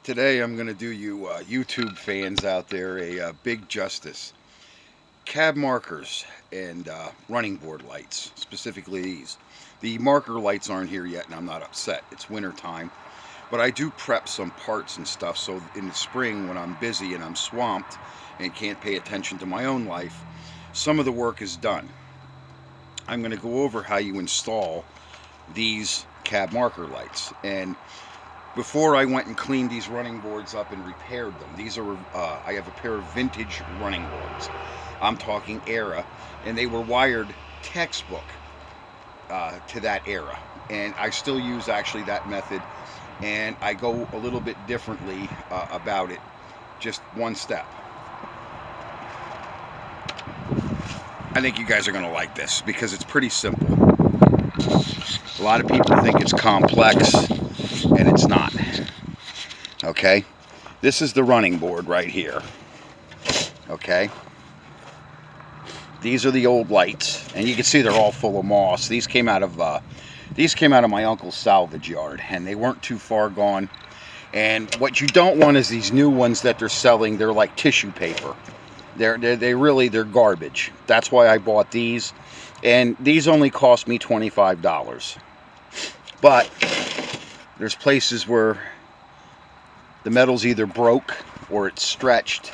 Today I'm going to do you YouTube fans out there a big justice. Cab markers and running board lights, specifically these. The marker lights aren't here yet and I'm not upset. It's winter time. But I do prep some parts and stuff so in the spring when I'm busy and I'm swamped and can't pay attention to my own life, some of the work is done. I'm going to go over how you install these cab marker lights. And before I went and cleaned these running boards up and repaired them, these are, I have a pair of vintage running boards. I'm talking era, and they were wired textbook to that era. And I still use actually that method, and I go a little bit differently about it, just one step. I think you guys are going to like this because it's pretty simple. A lot of people think it's complex, and it's not. Okay, this is the running board right here. Okay, these are the old lights, and you can see they're all full of moss. These came out of my uncle's salvage yard, and they weren't too far gone. And what you don't want is these new ones that they're selling. They're like tissue paper. They're garbage. That's why I bought these, and these only cost me $25. But there's places where the metal's either broke or it's stretched.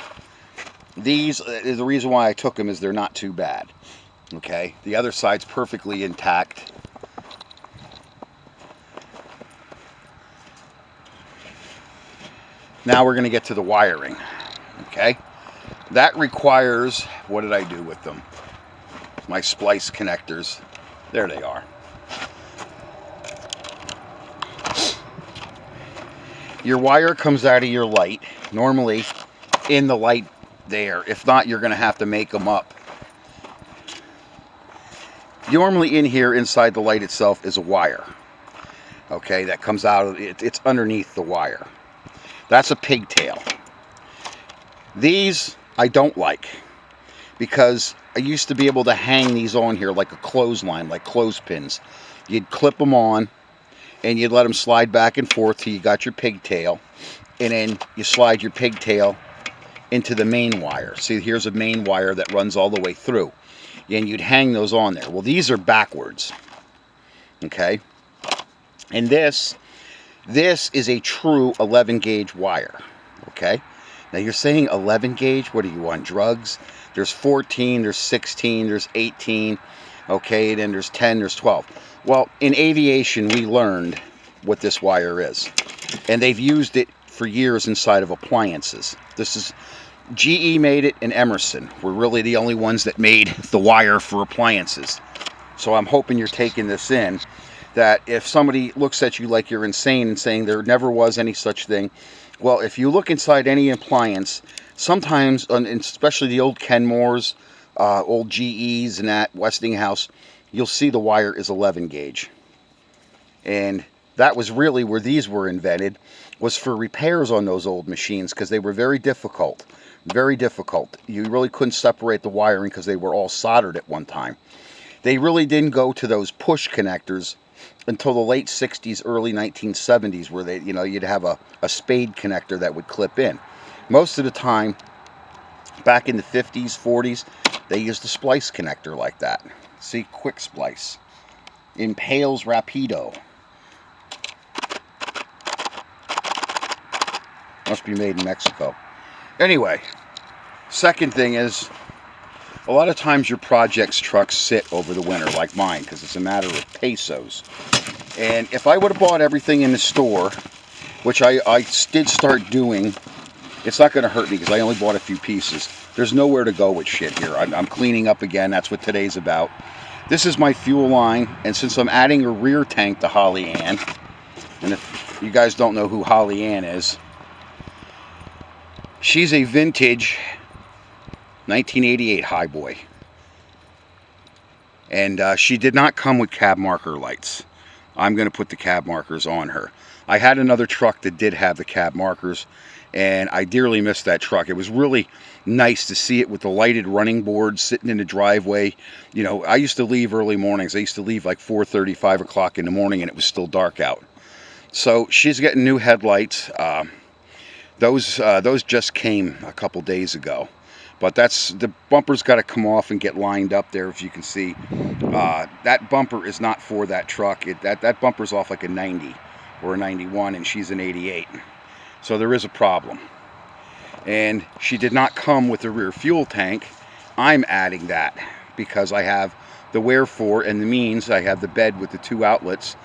These, the reason why I took them is they're not too bad. Okay, the other side's perfectly intact. Now we're going to get to the wiring. Okay, that requires, what did I do with them? My splice connectors. There they are. Your wire comes out of your light, normally in the light there. If not, you're going to have to make them up. Normally in here, inside the light itself, is a wire. Okay, that comes out of it. It's underneath the wire. That's a pigtail. These I don't like because I used to be able to hang these on here like a clothesline, like clothespins. You'd clip them on, and you'd let them slide back and forth till you got your pigtail, and then you slide your pigtail into the main wire. See, here's a main wire that runs all the way through, and you'd hang those on there. Well, these are backwards, okay? And this is a true 11 gauge wire, okay? Now you're saying 11 gauge, what do you want, drugs? There's 14, there's 16, there's 18, okay, then there's 10, there's 12. Well, in aviation, we learned what this wire is, and they've used it for years inside of appliances. This is, GE made it, and Emerson were really the only ones that made the wire for appliances. So I'm hoping you're taking this in, that if somebody looks at you like you're insane and saying there never was any such thing, well, if you look inside any appliance, sometimes, and especially the old Kenmores, old GEs and that, Westinghouse, you'll see the wire is 11 gauge. And that was really where these were invented, was for repairs on those old machines, because they were very difficult. Very difficult. You really couldn't separate the wiring because they were all soldered at one time. They really didn't go to those push connectors until the late 60s, early 1970s, where they, you'd have a spade connector that would clip in. Most of the time, back in the 50s, 40s, they used a splice connector like that. See, quick splice. Impales Rapido. Must be made in Mexico. Anyway, second thing is, a lot of times your projects trucks sit over the winter, like mine, because it's a matter of pesos. And if I would have bought everything in the store, which I did start doing, it's not going to hurt me because I only bought a few pieces. There's nowhere to go with shit here. I'm cleaning up again. That's what today's about. This is my fuel line, and since I'm adding a rear tank to Holly Ann, and if you guys don't know who Holly Ann is, she's a vintage 1988 Highboy, and she did not come with cab marker lights. I'm going to put the cab markers on her. I had another truck that did have the cab markers, and I dearly missed that truck. It was really nice to see it with the lighted running board sitting in the driveway. I used to leave early mornings. I used to leave like 4:30, 5 o'clock in the morning, and it was still dark out. So she's getting new headlights. Those just came a couple days ago. But that's the bumper's got to come off and get lined up there. As you can see, that bumper is not for that truck. That bumper's off like a 90 or a 91, and she's an 88. So there is a problem. And she did not come with the rear fuel tank. I'm adding that because I have the wherefore and the means. I have the bed with the 2 outlets.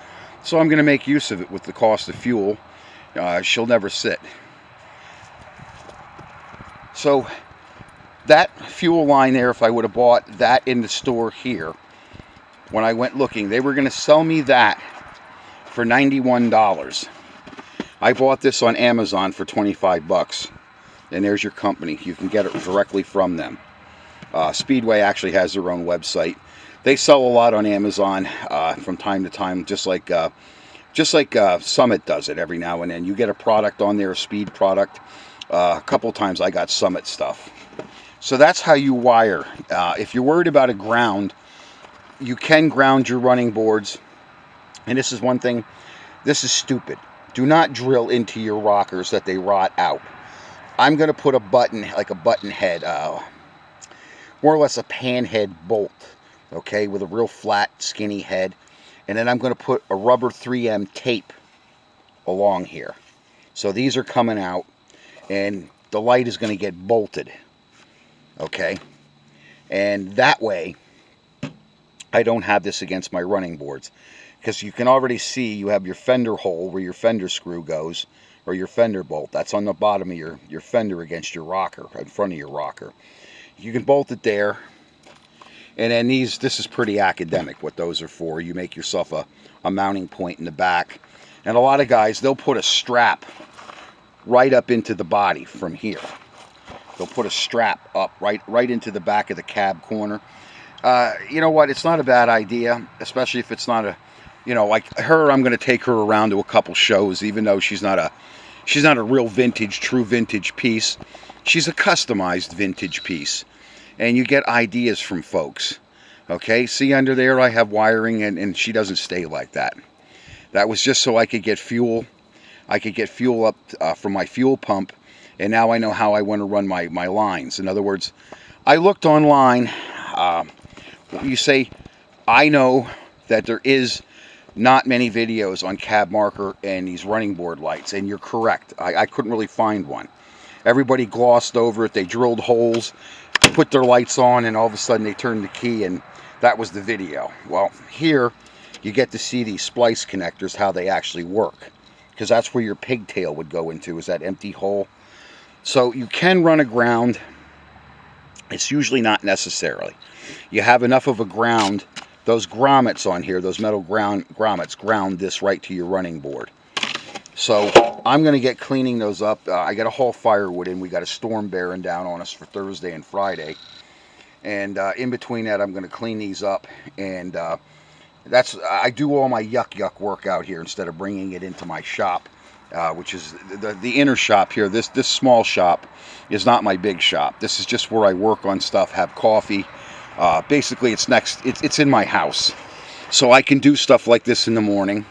So I'm going to make use of it with the cost of fuel. She'll never sit. So that fuel line there, if I would have bought that in the store here, when I went looking, they were going to sell me that for $91. I bought this on Amazon for 25 bucks. And there's your company. You can get it directly from them. Speedway actually has their own website. They sell a lot on Amazon from time to time, just like Summit does it every now and then. You get a product on there, a speed product. A couple times I got Summit stuff. So that's how you wire. If you're worried about a ground, you can ground your running boards. And this is one thing, this is stupid. Do not drill into your rockers that they rot out. I'm going to put a button, like a button head, more or less a pan head bolt, okay, with a real flat, skinny head. And then I'm going to put a rubber 3M tape along here. So these are coming out, and the light is going to get bolted, okay? And that way, I don't have this against my running boards. Because you can already see you have your fender hole where your fender screw goes, or your fender bolt. That's on the bottom of your fender against your rocker, in front of your rocker. You can bolt it there. And then this is pretty academic what those are for. You make yourself a mounting point in the back. And a lot of guys, they'll put a strap right up into the body from here. They'll put a strap up right into the back of the cab corner. You know what? It's not a bad idea, especially if it's not a, you know, like her. I'm going to take her around to a couple shows, even though she's not a real vintage, true vintage piece. She's a customized vintage piece, and you get ideas from folks. Okay, see under there, I have wiring, and she doesn't stay like that. That was just so I could get fuel. I could get fuel up from my fuel pump, and now I know how I want to run my lines. In other words, I looked online. You say, I know that there is not many videos on cab marker and these running board lights, and you're correct. I couldn't really find one. Everybody glossed over it. They drilled holes, put their lights on, and all of a sudden they turned the key, and that was the video. Well, here you get to see these splice connectors, how they actually work, because that's where your pigtail would go into, is that empty hole. So you can run a ground. It's usually not necessarily. You have enough of a ground. Those grommets on here, those metal grommets, ground this right to your running board. So I'm going to get cleaning those up. I got to haul firewood in. We got a storm bearing down on us for Thursday and Friday. And in between that, I'm going to clean these up. And I do all my yuck work out here instead of bringing it into my shop, which is the inner shop here. This small shop is not my big shop. This is just where I work on stuff, have coffee. Basically, it's in my house. So I can do stuff like this in the morning.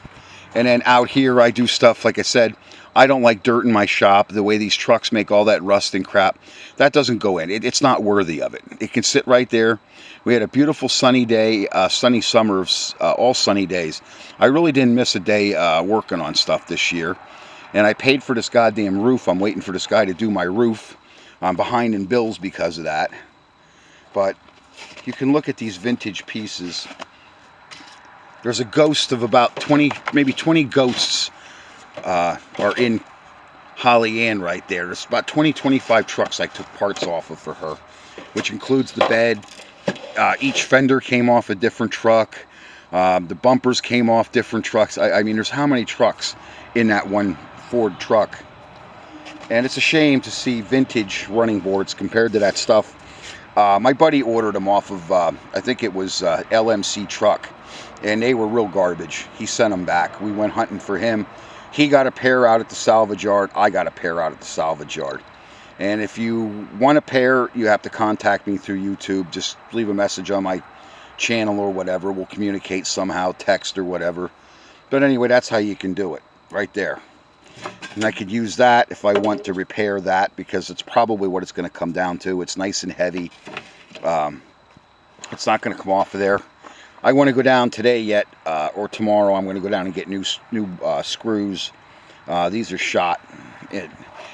And then out here, I do stuff, like I said, I don't like dirt in my shop. The way these trucks make all that rust and crap, that doesn't go in. It's not worthy of it. It can sit right there. We had a beautiful sunny day, sunny summer, all sunny days. I really didn't miss a day working on stuff this year. And I paid for this goddamn roof. I'm waiting for this guy to do my roof. I'm behind in bills because of that. But you can look at these vintage pieces. There's a ghost of about 20, maybe 20 ghosts are in Holly Ann right there. There's about 25 trucks I took parts off of for her, which includes the bed. Each fender came off a different truck. The bumpers came off different trucks. I mean, there's how many trucks in that one Ford truck? And it's a shame to see vintage running boards compared to that stuff. My buddy ordered them off of, I think it was LMC Truck, and they were real garbage. He sent them back. We went hunting for him. He got a pair out at the salvage yard. I got a pair out at the salvage yard. And if you want a pair, you have to contact me through YouTube. Just leave a message on my channel or whatever. We'll communicate somehow, text or whatever. But anyway, that's how you can do it, right there. And I could use that if I want to repair that, because it's probably what it's going to come down to. It's nice and heavy. Um, it's not going to come off of there. I want to go down today yet, or tomorrow. I'm going to go down and get new screws. These are shot.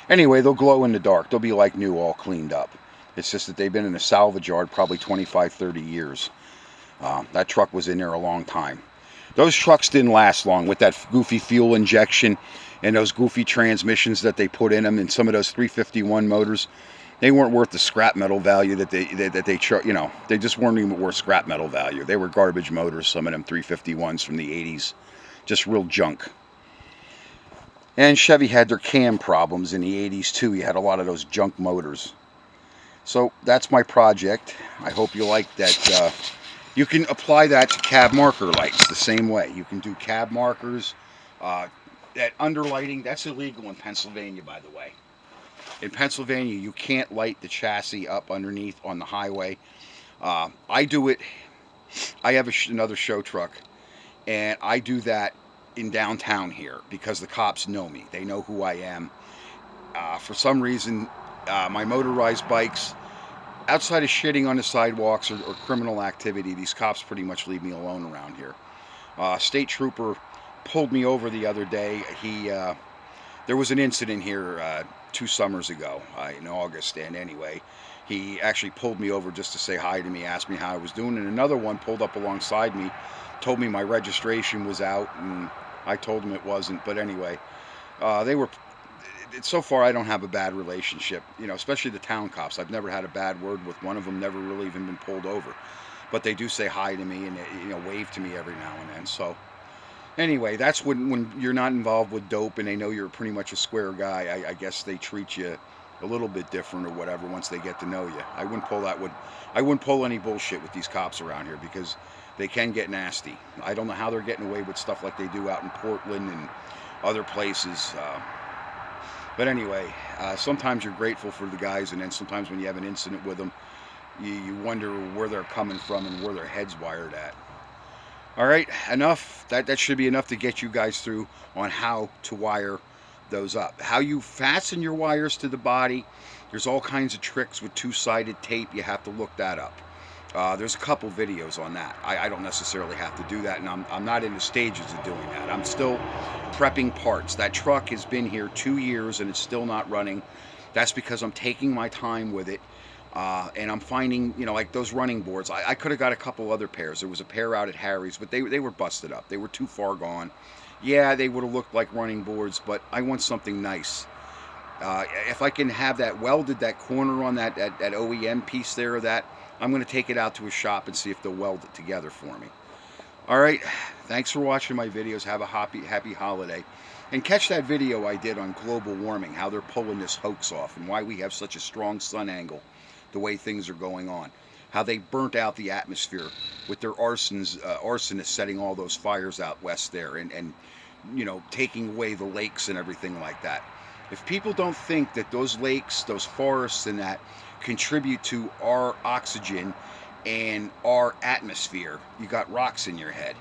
Anyway, they'll glow in the dark. They'll be like new, all cleaned up. It's just that they've been in a salvage yard probably 25, 30 years. That truck was in there a long time. Those trucks didn't last long with that goofy fuel injection and those goofy transmissions that they put in them, and some of those 351 motors. They weren't worth the scrap metal value that they just weren't even worth scrap metal value. They were garbage motors, some of them 351s from the 80s. Just real junk. And Chevy had their cam problems in the 80s too. You had a lot of those junk motors. So that's my project. I hope you like that. You can apply that to cab marker lights the same way. You can do cab markers. That underlighting, that's illegal in Pennsylvania, by the way. In Pennsylvania, you can't light the chassis up underneath on the highway. I do it. I have another show truck, and I do that in downtown here because the cops know me. They know who I am. For some reason, my motorized bikes, outside of shitting on the sidewalks or criminal activity, these cops pretty much leave me alone around here. State trooper pulled me over the other day. There was an incident here 2 summers ago in August, and anyway, he actually pulled me over just to say hi to me, asked me how I was doing, and another one pulled up alongside me, told me my registration was out, and I told him it wasn't. But anyway, so far I don't have a bad relationship, especially the town cops. I've never had a bad word with one of them, never really even been pulled over, but they do say hi to me and wave to me every now and then. So anyway, that's when you're not involved with dope and they know you're pretty much a square guy. I guess they treat you a little bit different or whatever once they get to know you. I wouldn't pull any bullshit with these cops around here because they can get nasty. I don't know how they're getting away with stuff like they do out in Portland and other places. But anyway, sometimes you're grateful for the guys, and then sometimes when you have an incident with them, you wonder where they're coming from and where their head's wired at. All right, enough. That should be enough to get you guys through on how to wire those up. How you fasten your wires to the body. There's all kinds of tricks with two-sided tape. You have to look that up. There's a couple videos on that. I don't necessarily have to do that, and I'm not in the stages of doing that. I'm still prepping parts. That truck has been here 2 years and it's still not running. That's because I'm taking my time with it. And I'm finding, like those running boards. I could have got a couple other pairs. There was a pair out at Harry's, but they were busted up. They were too far gone. Yeah, they would have looked like running boards, but I want something nice. If I can have that welded, that corner on that OEM piece there, I'm going to take it out to a shop and see if they'll weld it together for me. All right, thanks for watching my videos. Have a happy holiday. And catch that video I did on global warming, how they're pulling this hoax off and why we have such a strong sun angle, the way things are going on. How they burnt out the atmosphere with their arsonists setting all those fires out west there and taking away the lakes and everything like that. If people don't think that those lakes, those forests and that contribute to our oxygen and our atmosphere, you got rocks in your head.